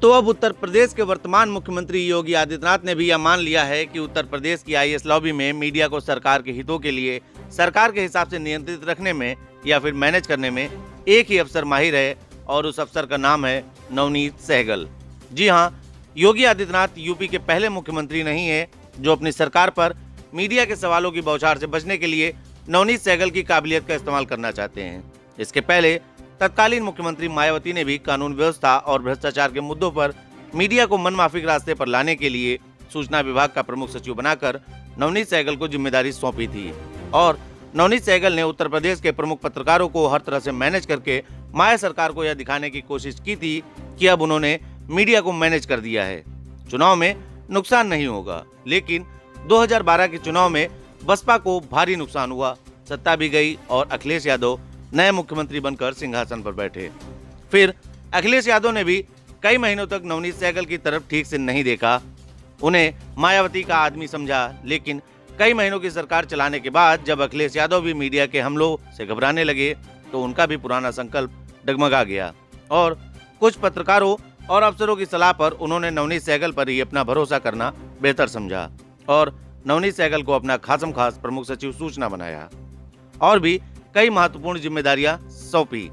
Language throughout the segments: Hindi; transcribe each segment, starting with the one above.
तो अब उत्तर प्रदेश के वर्तमान मुख्यमंत्री योगी आदित्यनाथ ने भी यह मान लिया है कि उत्तर प्रदेश की आईएएस लॉबी में मीडिया को सरकार के हितों के लिए सरकार के हिसाब से नियंत्रित रखने में या फिर मैनेज करने में एक ही अफसर माहिर है और उस अफसर का नाम है नवनीत सहगल। जी हाँ, योगी आदित्यनाथ यूपी के पहले मुख्यमंत्री नहीं है जो अपनी सरकार पर मीडिया के सवालों की बौछार से बचने के लिए नवनीत सहगल की काबिलियत का इस्तेमाल करना चाहते हैं। इसके पहले तत्कालीन मुख्यमंत्री मायावती ने भी कानून व्यवस्था और भ्रष्टाचार के मुद्दों पर मीडिया को मनमाफिक रास्ते पर लाने के लिए सूचना विभाग का प्रमुख सचिव बनाकर नवनीत सहगल को जिम्मेदारी सौंपी थी और नवनीत सहगल ने उत्तर प्रदेश के प्रमुख पत्रकारों को हर तरह से मैनेज करके माया सरकार को यह दिखाने की कोशिश की थी कि अब उन्होंने मीडिया को मैनेज कर दिया है। चुनाव में नुकसान नहीं होगा, लेकिन 2012 के चुनाव में बसपा को भारी नुकसान हुआ, सत्ता भी गई और अखिलेश यादव नए मुख्यमंत्री बनकर सिंहासन पर बैठे। फिर अखिलेश यादव ने भी कई महीनों तक नवनीत सहगल की तरफ ठीक से नहीं देखा, उन्हें मायावती का आदमी समझा। लेकिन कई महीनों की सरकार चलाने के बाद जब अखिलेश यादव भी मीडिया के हमलों से घबराने लगे तो उनका भी पुराना संकल्प डगमगा गया और कुछ पत्रकारों और अफसरों की सलाह पर उन्होंने नवनीत सहगल पर ही अपना भरोसा करना बेहतर समझा और नवनीत सहगल को अपना खासम खास प्रमुख सचिव सूचना बनाया और भी कई महत्वपूर्ण जिम्मेदारियां सौंपी।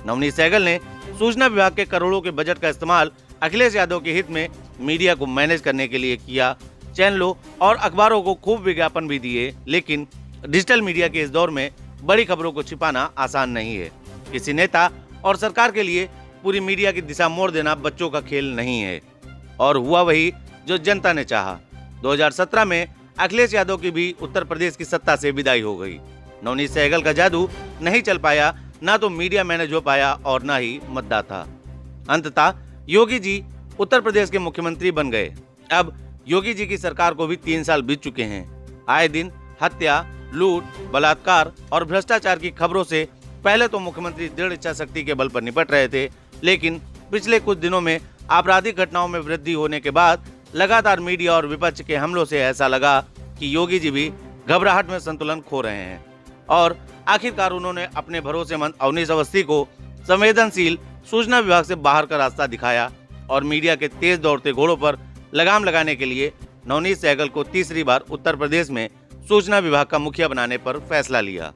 नवनीत सहगल ने सूचना विभाग के करोड़ों के बजट का इस्तेमाल अखिलेश यादव के हित में मीडिया को मैनेज करने के लिए किया। चैनलों और अखबारों को खूब विज्ञापन भी दिए, लेकिन डिजिटल मीडिया के इस दौर में बड़ी खबरों को छिपाना आसान नहीं है। किसी नेता और सरकार के लिए पूरी मीडिया की दिशा मोड़ देना बच्चों का खेल नहीं है और हुआ वही जो जनता ने चाहा। 2017 में अखिलेश यादव की भी उत्तर प्रदेश की सत्ता से विदाई हो गई। नवनीत सहगल का जादू नहीं चल पाया, ना तो मीडिया मैनेज हो पाया और ना ही मतदाता। अंततः योगी जी उत्तर प्रदेश के मुख्यमंत्री बन गए। अब योगी जी की सरकार को भी 3 साल बीत चुके हैं। आए दिन हत्या, लूट, बलात्कार और भ्रष्टाचार की खबरों से पहले तो मुख्यमंत्री दृढ़ इच्छा शक्ति के बल पर निपट रहे थे, लेकिन पिछले कुछ दिनों में आपराधिक घटनाओं में वृद्धि होने के बाद लगातार मीडिया और विपक्ष के हमलों से ऐसा लगा कि योगी जी भी घबराहट में संतुलन खो रहे हैं और आखिरकार उन्होंने अपने भरोसेमंद अवनीश अवस्थी को संवेदनशील सूचना विभाग से बाहर का रास्ता दिखाया और मीडिया के तेज दौड़ते घोड़ों पर लगाम लगाने के लिए नवनीत सहगल को तीसरी बार उत्तर प्रदेश में सूचना विभाग का मुखिया बनाने पर फैसला लिया।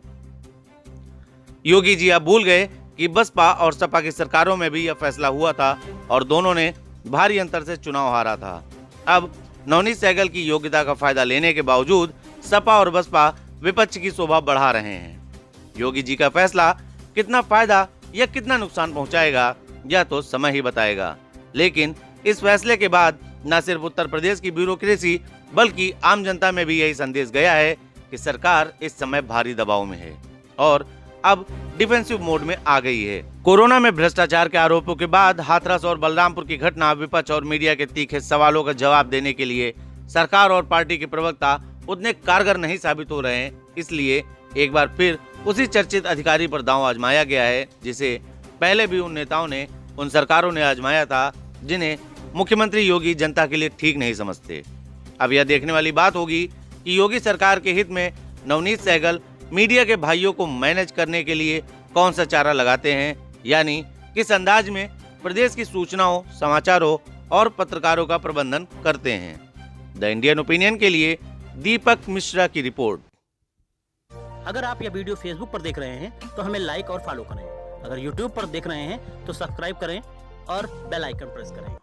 योगी जी अब भूल गए कि बसपा और सपा की सरकारों में भी यह फैसला हुआ था और दोनों ने भारी अंतर से चुनाव हारा था। अब नवनीत सहगल की योग्यता का फायदा लेने के बावजूद सपा और बसपा विपक्ष की शोभा बढ़ा रहे हैं। योगी जी का फैसला कितना फायदा या कितना नुकसान पहुंचाएगा यह तो समय ही बताएगा, लेकिन इस फैसले के बाद न सिर्फ उत्तर प्रदेश की ब्यूरोक्रेसी बल्कि आम जनता में भी यही संदेश गया है कि सरकार इस समय भारी दबाव में है और अब डिफेंसिव मोड में आ गई है। कोरोना में भ्रष्टाचार के आरोपों के बाद हाथरस और बलरामपुर की घटना विपक्ष और मीडिया के तीखे सवालों का जवाब देने के लिए सरकार और पार्टी के प्रवक्ता उतने कारगर नहीं साबित हो रहे हैं। इसलिए एक बार फिर उसी चर्चित अधिकारी पर दांव आजमाया गया है जिसे पहले भी उन नेताओं ने, उन सरकारों ने आजमाया था जिन्हें मुख्यमंत्री योगी जनता के लिए ठीक नहीं समझते। अब यह देखने वाली बात होगी कि योगी सरकार के हित में नवनीत सहगल मीडिया के भाइयों को मैनेज करने के लिए कौन सा चारा लगाते हैं, यानी किस अंदाज में प्रदेश की सूचनाओं, समाचारों और पत्रकारों का प्रबंधन करते हैं। द इंडियन ओपिनियन के लिए दीपक मिश्रा की रिपोर्ट। अगर आप यह वीडियो फेसबुक पर देख रहे हैं तो हमें लाइक और फॉलो करें। अगर यूट्यूब पर देख रहे हैं तो सब्सक्राइब करें और बेल आइकन प्रेस करें।